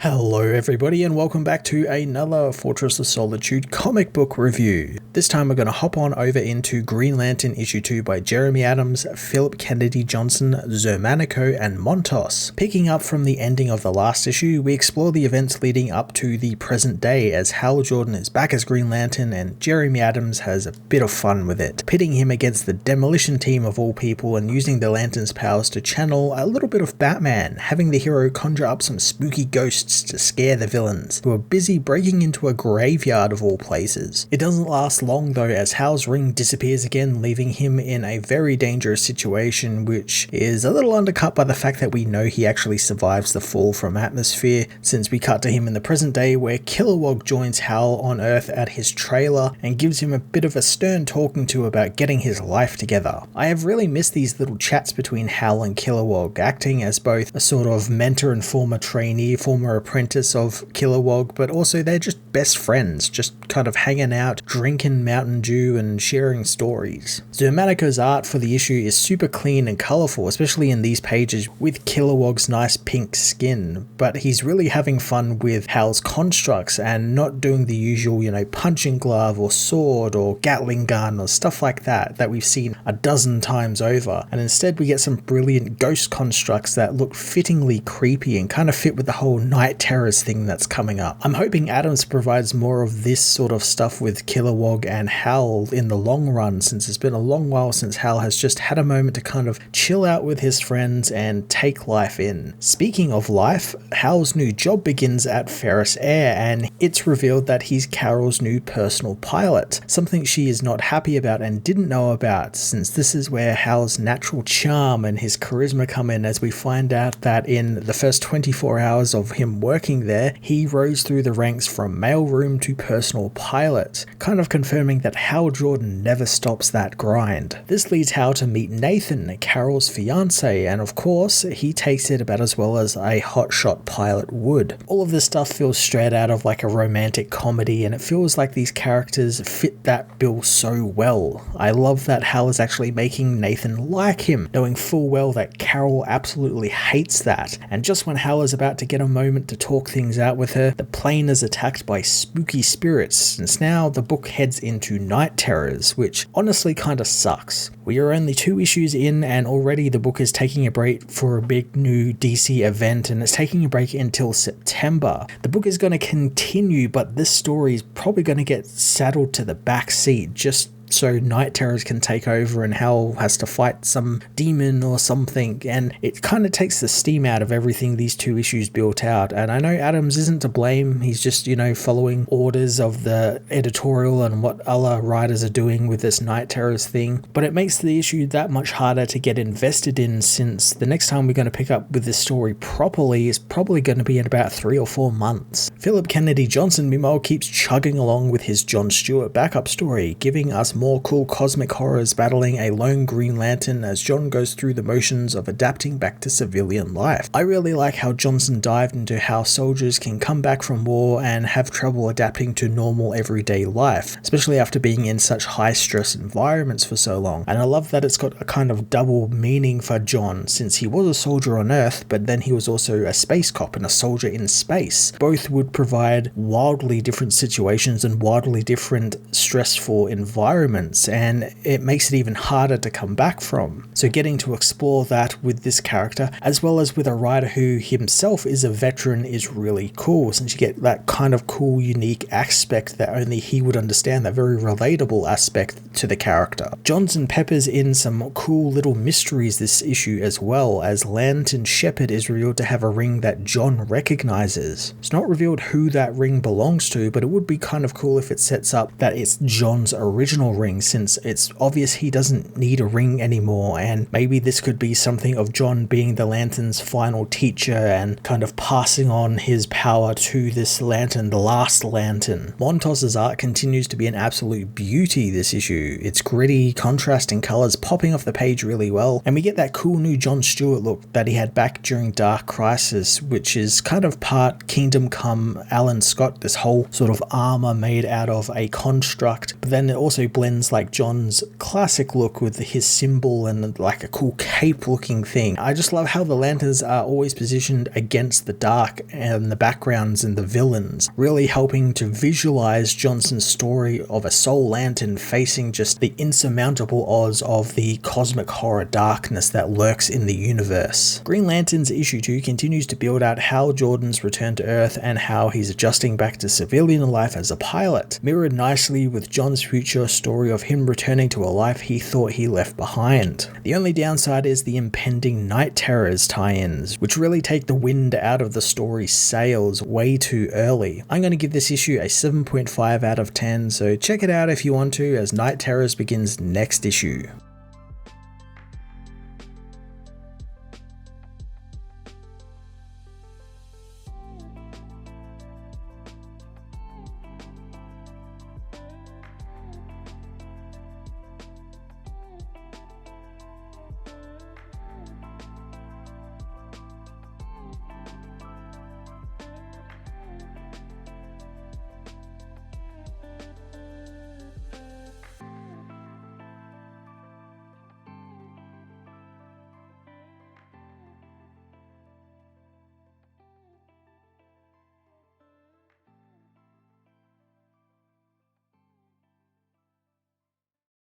Hello everybody and welcome back to another Fortress of Solitude comic book review. This time we're going to hop on over into Green Lantern issue 2 by Jeremy Adams, Philip Kennedy Johnson, Xermanico and Montos. Picking up from the ending of the last issue, we explore the events leading up to the present day as Hal Jordan is back as Green Lantern and Jeremy Adams has a bit of fun with it, pitting him against the demolition team of all people and using the Lantern's powers to channel a little bit of Batman, having the hero conjure up some spooky ghosts to scare the villains, who are busy breaking into a graveyard of all places. It doesn't last long though, as Hal's ring disappears again, leaving him in a very dangerous situation, which is a little undercut by the fact that we know he actually survives the fall from atmosphere, since we cut to him in the present day where Kilowog joins Hal on Earth at his trailer and gives him a bit of a stern talking to about getting his life together. I have really missed these little chats between Hal and Kilowog, acting as both a sort of mentor and former trainee, former apprentice of Kilowog, but also they're just best friends, just kind of hanging out, drinking Mountain Dew and sharing stories. Xermanico's art for the issue is super clean and colourful, especially in these pages with Kilowog's nice pink skin, but he's really having fun with Hal's constructs and not doing the usual, punching glove or sword or Gatling gun or stuff like that we've seen a dozen times over, and instead we get some brilliant ghost constructs that look fittingly creepy and kind of fit with the whole night terrors thing that's coming up. I'm hoping Adams provides more of this sort of stuff with Kilowog and Hal in the long run, since it's been a long while since Hal has just had a moment to kind of chill out with his friends and take life in. Speaking of life, Hal's new job begins at Ferris Air, and it's revealed that he's Carol's new personal pilot, something she is not happy about and didn't know about, since this is where Hal's natural charm and his charisma come in, as we find out that in the first 24 hours of him working there, he rose through the ranks from mailroom to personal pilot, kind of confirming that Hal Jordan never stops that grind. This leads Hal to meet Nathan, Carol's fiance, and of course, he takes it about as well as a hotshot pilot would. All of this stuff feels straight out of like a romantic comedy, and it feels like these characters fit that bill so well. I love that Hal is actually making Nathan like him, knowing full well that Carol absolutely hates that, and just when Hal is about to get a moment to talk things out with her, the plane is attacked by spooky spirits, since now the book heads into night terrors, which honestly kinda sucks. We are only 2 issues in and already the book is taking a break for a big new DC event, and it's taking a break until September. The book is going to continue, but this story is probably going to get saddled to the back seat just so night terrors can take over and Hal has to fight some demon or something, and it kind of takes the steam out of everything these 2 issues built out. And I know Adams isn't to blame, he's just following orders of the editorial and what other writers are doing with this night terrors thing, but it makes the issue that much harder to get invested in, since the next time we're going to pick up with this story properly is probably going to be in about 3 or 4 months. Philip Kennedy Johnson meanwhile keeps chugging along with his John Stewart backup story, giving us more cool cosmic horrors battling a lone Green Lantern as John goes through the motions of adapting back to civilian life. I really like how Johnson dived into how soldiers can come back from war and have trouble adapting to normal everyday life, especially after being in such high stress environments for so long. And I love that it's got a kind of double meaning for John, since he was a soldier on Earth, but then he was also a space cop and a soldier in space. Both would provide wildly different situations and wildly different stressful environments, and it makes it even harder to come back from. So getting to explore that with this character, as well as with a writer who himself is a veteran, is really cool, since you get that kind of cool, unique aspect that only he would understand, that very relatable aspect to the character. Johnson peppers in some cool little mysteries this issue as well, as Lantern Shepherd is revealed to have a ring that John recognizes. It's not revealed who that ring belongs to, but it would be kind of cool if it sets up that it's John's original ring, since it's obvious he doesn't need a ring anymore, and maybe this could be something of John being the Lantern's final teacher and kind of passing on his power to this Lantern, the last Lantern. Montos's art continues to be an absolute beauty this issue. It's gritty, contrasting colors popping off the page really well, and we get that cool new John Stewart look that he had back during Dark Crisis, which is kind of part Kingdom Come from Alan Scott, this whole sort of armor made out of a construct, but then it also blends like John's classic look with his symbol and like a cool cape looking thing. I just love how the lanterns are always positioned against the dark and the backgrounds and the villains, really helping to visualize Johnson's story of a soul lantern facing just the insurmountable odds of the cosmic horror darkness that lurks in the universe. Green Lantern's issue 2 continues to build out Hal Jordan's return to Earth and how he's adjusting back to civilian life as a pilot, mirrored nicely with John's future story of him returning to a life he thought he left behind. The only downside is the impending Night Terrors tie-ins, which really take the wind out of the story's sails way too early. I'm going to give this issue a 7.5 out of 10, so check it out if you want to, as Night Terrors begins next issue.